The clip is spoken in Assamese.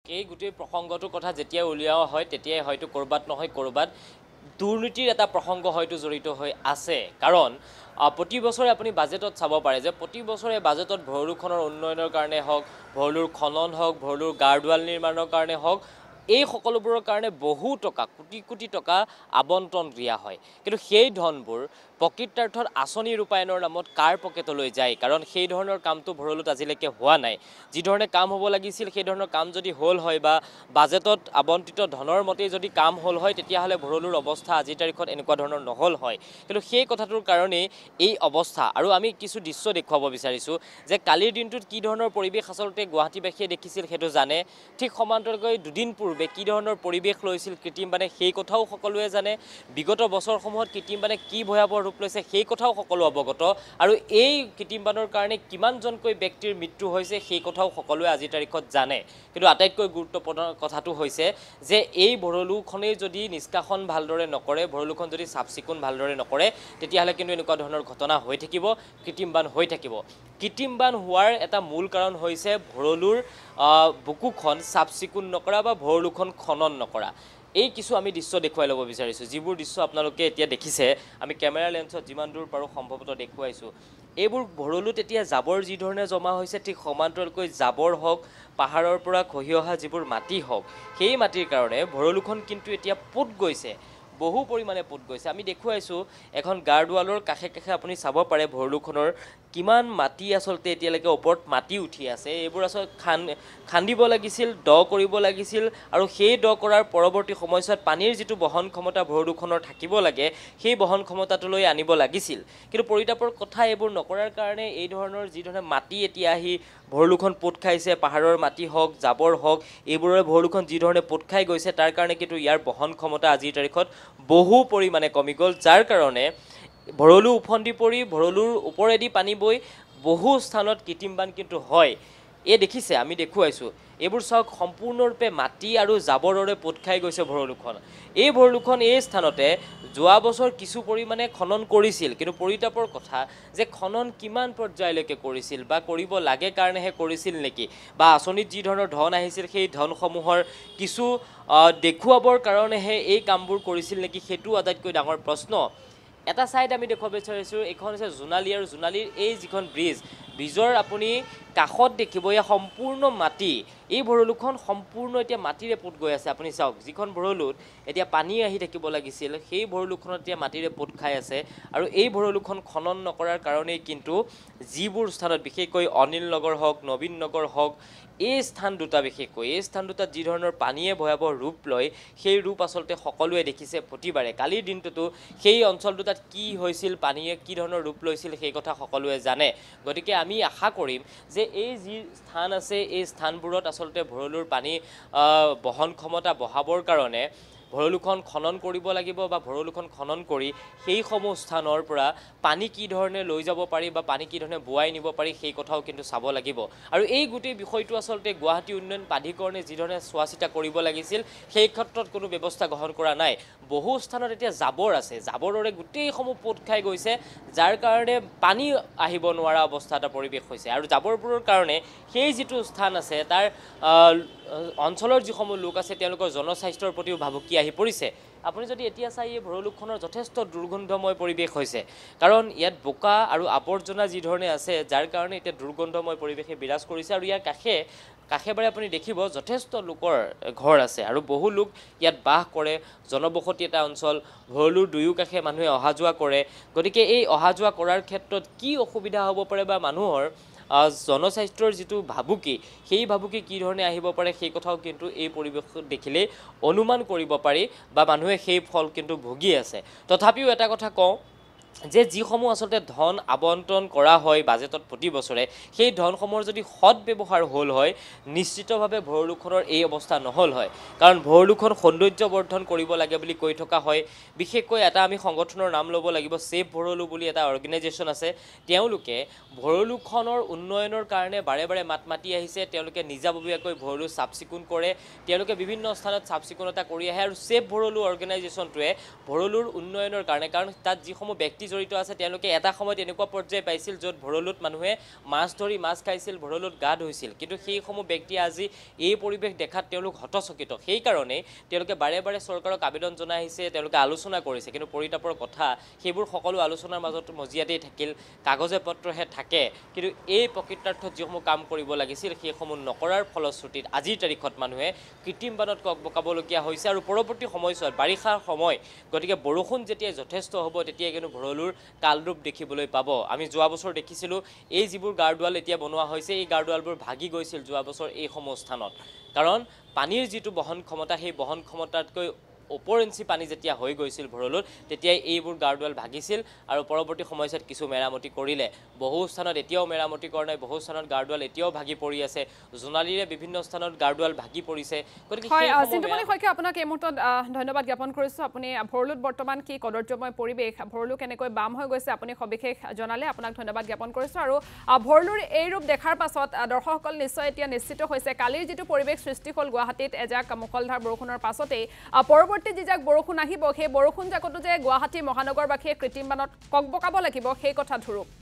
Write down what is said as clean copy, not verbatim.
এই গোটেই প্ৰসংগটোৰ কথা যেতিয়া উলিওৱা হয় তেতিয়াই হয়তো ক'ৰবাত নহয় ক'ৰবাত দুৰ্নীতিৰ এটা প্ৰসংগ হয়তো জড়িত হৈ আছে কাৰণ প্ৰতি বছৰে আপুনি বাজেটত চাব পাৰে যে প্ৰতি বছৰে বাজেটত ভৰলুখনৰ উন্নয়নৰ কাৰণে হওক ভৰলুৰ খনন হওক ভৰলুৰ গাৰ্ডৱাল নিৰ্মাণৰ কাৰণে হওক এই সকলোবোৰৰ কাৰণে বহু টকা কোটি কোটি টকা আবণ্টন দিয়া হয় কিন্তু সেই ধনবোৰ প্ৰকৃতাৰ্থত আঁচনি ৰূপায়ণৰ নামত কাৰ পকেটলৈ যায় কাৰণ সেই ধৰণৰ কামটো ভৰলুত আজিলৈকে হোৱা নাই যি ধৰণে কাম হ'ব লাগিছিল সেই ধৰণৰ কাম যদি হ'ল হয় বা বাজেটত আবণ্টিত ধনৰ মতেই যদি কাম হ'ল হয় তেতিয়াহ'লে ভৰলুৰ অৱস্থা আজিৰ তাৰিখত এনেকুৱা ধৰণৰ নহ'ল হয় কিন্তু সেই কথাটোৰ কাৰণেই এই অৱস্থা আৰু আমি কিছু দৃশ্য দেখুৱাব বিচাৰিছোঁ যে কালিৰ দিনটোত কি ধৰণৰ পৰিৱেশ আচলতে গুৱাহাটীবাসীয়ে দেখিছিল সেইটো জানে ঠিক সমান্তৰালকৈ দুদিন পূৰ্বে কি ধৰণৰ পৰিৱেশ লৈছিল কৃত্ৰিম বানে সেই কথাও সকলোৱে জানে বিগত বছৰসমূহত কৃত্ৰিম বানে কি ভয়াৱহ ৰূপ লৈছে সেই কথাও সকলো অৱগত আৰু এই কৃত্ৰিম বানৰ কাৰণে কিমানজনকৈ ব্যক্তিৰ মৃত্যু হৈছে সেই কথাও সকলোৱে আজিৰ তাৰিখত জানে কিন্তু আটাইতকৈ গুৰুত্বপূৰ্ণ কথাটো হৈছে যে এই ভৰলুখনেই যদি নিষ্কাশন ভালদৰে নকৰে ভৰলুখন যদি চাফ চিকুণ ভালদৰে নকৰে তেতিয়াহ'লে কিন্তু এনেকুৱা ধৰণৰ ঘটনা হৈ থাকিব কৃত্ৰিম বান হৈ থাকিব কৃত্ৰিম বান হোৱাৰ এটা মূল কাৰণ হৈছে ভৰলুৰ বুকুখন চাফ চিকুণ নকৰা বা ভৰলুখন খনন নকৰা এই কিছু আমি দৃশ্য দেখুৱাই ল'ব বিচাৰিছোঁ যিবোৰ দৃশ্য আপোনালোকে এতিয়া দেখিছে আমি কেমেৰা লেন্সত যিমান দূৰ পাৰোঁ সম্ভৱতঃ দেখুৱাইছোঁ এইবোৰ ভৰলুত এতিয়া জাবৰ যি ধৰণে জমা হৈছে ঠিক সমান্তৰালকৈ জাবৰ হওক পাহাৰৰ পৰা খহি অহা যিবোৰ মাটি হওক সেই মাটিৰ কাৰণে ভৰলুখন কিন্তু এতিয়া পোত গৈছে বহু পৰিমাণে পোত গৈছে আমি দেখুৱাইছোঁ এখন গাৰ্ডৱালৰ কাষে কাষে আপুনি চাব পাৰে ভৰলুখনৰ কিমান মাটি আচলতে এতিয়ালৈকে ওপৰত মাটি উঠি আছে এইবোৰ আচলতে খান্দিব লাগিছিল দ কৰিব লাগিছিল আৰু সেই দ কৰাৰ পৰৱৰ্তী সময়ছোৱাত পানীৰ যিটো বহন ক্ষমতা ভৰলুখনৰ থাকিব লাগে সেই বহন ক্ষমতাটোলৈ আনিব লাগিছিল কিন্তু পৰিতাপৰ কথা এইবোৰ নকৰাৰ কাৰণে এই ধৰণৰ যি ধৰণে মাটি এতিয়া আহি ভৰলুখন পোত খাইছে পাহাৰৰ মাটি হওক জাবৰ হওক এইবোৰৰে ভৰলুখন যি ধৰণে পোত খাই গৈছে তাৰ কাৰণে কিন্তু ইয়াৰ বহন ক্ষমতা আজিৰ তাৰিখত বহু পৰিমাণে কমি গ'ল যাৰ কাৰণে ভৰলু উফন্দি পৰি ভৰলুৰ ওপৰেদি পানী বৈ বহু স্থানত কৃত্ৰিম বান কিন্তু হয় এই দেখিছে আমি দেখুৱাইছোঁ এইবোৰ চাওক সম্পূৰ্ণৰূপে মাটি আৰু জাবৰেৰে পোত খাই গৈছে ভৰলুখন এই স্থানতে যোৱা বছৰ কিছু পৰিমাণে খনন কৰিছিল কিন্তু পৰিতাপৰ কথা যে খনন কিমান পৰ্যায়লৈকে কৰিছিল বা কৰিব লাগে কাৰণেহে কৰিছিল নেকি বা আঁচনিত যি ধৰণৰ ধন আহিছিল সেই ধনসমূহৰ কিছু দেখুৱাবৰ কাৰণেহে এই কামবোৰ কৰিছিল নেকি সেইটো আটাইতকৈ ডাঙৰ প্ৰশ্ন এটা ছাইড আমি দেখুৱাব বিচাৰিছোঁ এইখন হৈছে জোনালী আৰু জোনালীৰ এই যিখন ব্ৰিজৰ আপুনি কাষত দেখিব এয়া সম্পূৰ্ণ মাটি এই ভৰলুখন সম্পূৰ্ণ এতিয়া মাটিৰে পোত গৈ আছে আপুনি চাওক যিখন ভৰলুত এতিয়া পানী আহি থাকিব লাগিছিল সেই ভৰলুখনত এতিয়া মাটিৰে পোত খাই আছে আৰু এই ভৰলুখন খনন নকৰাৰ কাৰণেই কিন্তু যিবোৰ স্থানত বিশেষকৈ অনিল নগৰ হওক নবীন নগৰ হওক এই স্থান দুটা বিশেষকৈ এই স্থান দুটাত যি ধৰণৰ পানীয়ে ভয়াৱহ ৰূপ লয় সেই ৰূপ আচলতে সকলোৱে দেখিছে প্ৰতিবাৰে কালিৰ দিনটোতো সেই অঞ্চল দুটাত কি হৈছিল পানীয়ে কি ধৰণৰ ৰূপ লৈছিল সেই কথা সকলোৱে জানে গতিকে আমি আশা কৰিম যে এই যি স্থান আছে এই স্থানবোৰত আচলতে ভৰলুৰ পানী বহন ক্ষমতা বঢ়াবৰ কাৰণে ভৰলুখন খনন কৰিব লাগিব বা ভৰলুখন খনন কৰি সেইসমূহ স্থানৰ পৰা পানী কি ধৰণে লৈ যাব পাৰি বা পানী কি ধৰণে বোৱাই নিব পাৰি সেই কথাও কিন্তু চাব লাগিব আৰু এই গোটেই বিষয়টো আচলতে গুৱাহাটী উন্নয়ন প্ৰাধিকৰণে যি ধৰণে চোৱা চিতা কৰিব লাগিছিল সেই ক্ষেত্ৰত কোনো ব্যৱস্থা গ্ৰহণ কৰা নাই বহু স্থানত এতিয়া জাবৰ আছে জাবৰেৰে গোটেইসমূহ পোত খাই গৈছে যাৰ কাৰণে পানী আহিব নোৱাৰা অৱস্থা এটা পৰিৱেশ হৈছে আৰু জাবৰবোৰৰ কাৰণে সেই যিটো স্থান আছে তাৰ অঞ্চলৰ যিসমূহ লোক আছে তেওঁলোকৰ জনস্বাস্থ্যৰ প্ৰতিও ভাবুকি আহি পৰিছে আপুনি যদি এতিয়া চাই এই ভৰলুখনৰ যথেষ্ট দুৰ্গন্ধময় পৰিৱেশ হৈছে কাৰণ ইয়াত বোকা আৰু আৱৰ্জনা যি ধৰণে আছে যাৰ কাৰণে এতিয়া দুৰ্গন্ধময় পৰিৱেশে বিৰাজ কৰিছে আৰু ইয়াৰ কাষেবাৰে আপুনি দেখিব যথেষ্ট লোকৰ ঘৰ আছে আৰু বহু লোক ইয়াত বাস কৰে জনবসতি এটা অঞ্চল ভৰলুৰ দুয়ো কাষে মানুহে অহা যোৱা কৰে গতিকে এই অহা যোৱা কৰাৰ ক্ষেত্ৰত কি অসুবিধা হ'ব পাৰে বা মানুহৰ জনস্বাস্থ্যৰ যিটো ভাবুকি সেই ভাবুকি কি ধৰণে আহিব পাৰে সেই কথাও কিন্তু এই পৰিৱেশত দেখিলেই অনুমান কৰিব পাৰি বা মানুহে সেই ফল কিন্তু ভুগি আছে তথাপিও এটা কথা কওঁ যে যিসমূহ আচলতে ধন আবণ্টন কৰা হয় বাজেটত প্ৰতি বছৰে সেই ধনসমূহৰ যদি সৎ ব্যৱহাৰ হ'ল হয় নিশ্চিতভাৱে ভৰলুখনৰ এই অৱস্থা নহ'ল হয় কাৰণ ভৰলুখন সৌন্দৰ্যবৰ্ধন কৰিব লাগে বুলি কৈ থকা হয় বিশেষকৈ এটা আমি সংগঠনৰ নাম ল'ব লাগিব ছেভ ভৰলু বুলি এটা অৰ্গেনাইজেশ্যন আছে তেওঁলোকে ভৰলুখনৰ উন্নয়নৰ কাৰণে বাৰে বাৰে মাত মাতি আহিছে তেওঁলোকে নিজাববীয়াকৈ ভৰলু চাফ চিকুণ কৰে তেওঁলোকে বিভিন্ন স্থানত চাফ চিকুণতা কৰি আহে আৰু ছেভ ভৰলু অৰ্গেনাইজেশ্যনটোৱে ভৰলুৰ উন্নয়নৰ কাৰণে কাৰণ তাত যিসমূহ ব্যক্তি ব্যক্তি জড়িত আছে তেওঁলোকে এটা সময়ত এনেকুৱা পৰ্যায় পাইছিল য'ত ভৰলুত মানুহে মাছ ধৰি মাছ খাইছিল ভৰলুত গা ধুইছিল কিন্তু সেইসমূহ ব্যক্তিয়ে আজি এই পৰিৱেশ দেখাত তেওঁলোক হতচকিত সেইকাৰণেই তেওঁলোকে বাৰে বাৰে চৰকাৰক আবেদন জনাই আহিছে তেওঁলোকে আলোচনা কৰিছে কিন্তু পৰিতাপৰ কথা সেইবোৰ সকলো আলোচনাৰ মাজত মজিয়াতেই থাকিল কাগজে পত্ৰহে থাকে কিন্তু এই প্ৰকৃতাৰ্থত যিসমূহ কাম কৰিব লাগিছিল সেইসমূহ নকৰাৰ ফলশ্ৰুতিত আজিৰ তাৰিখত মানুহে কৃত্ৰিম বানত ককবকাবলগীয়া হৈছে আৰু পৰৱৰ্তী সময়ছোৱাত বাৰিষাৰ সময় গতিকে বৰষুণ যেতিয়া যথেষ্ট হ'ব তেতিয়া কিন্তু ভৰলুৰ কালৰূপ দেখিবলৈ পাব আমি যোৱা বছৰ দেখিছিলোঁ এই যিবোৰ গাৰ্ডৱাল এতিয়া বনোৱা হৈছে এই গাৰ্ডৱালবোৰ ভাগি গৈছিল যোৱা বছৰ এইসমূহ স্থানত কাৰণ পানীৰ যিটো বহন ক্ষমতা সেই বহন ক্ষমতাতকৈ ওপৰঞ্চি পানী যেতিয়া হৈ গৈছিল ভৰলুত তেতিয়াই এইবোৰ গাৰ্ডৱাল ভাগিছিল আৰু পৰৱৰ্তী সময়ছোৱাত কিছু মেৰামতি কৰিলে বহু স্থানত এতিয়াও মেৰামতি কৰা নাই বহু স্থানত গাৰ্ডৱাল এতিয়াও ভাগি পৰি আছে জোনালীৰে বিভিন্ন স্থানত গাৰ্ডৱাল ভাগি পৰিছে গতিকে চিন্তুমণি শইকীয়া আপোনাক এই মুহূৰ্তত ধন্যবাদ জ্ঞাপন কৰিছোঁ আপুনি ভৰলুত বৰ্তমান কি কদৰ্যময় পৰিৱেশ ভৰলু কেনেকৈ বাম হৈ গৈছে আপুনি সবিশেষ জনালে আপোনাক ধন্যবাদ জ্ঞাপন কৰিছোঁ আৰু ভৰলুৰ এই ৰূপ দেখাৰ পাছত দৰ্শকসকল নিশ্চয় এতিয়া নিশ্চিত হৈছে কালিৰ যিটো পৰিৱেশ সৃষ্টি হ'ল গুৱাহাটীত এজাক মুখলধাৰ বৰষুণৰ পাছতেই পৰৱৰ্তী যিজাক বৰষুণ আহিব সেই বৰষুণ জাকতো যে গুৱাহাটী মহানগৰবাসীয়ে কৃত্ৰিম বানত ককবকাব লাগিব সেই কথা ধৰক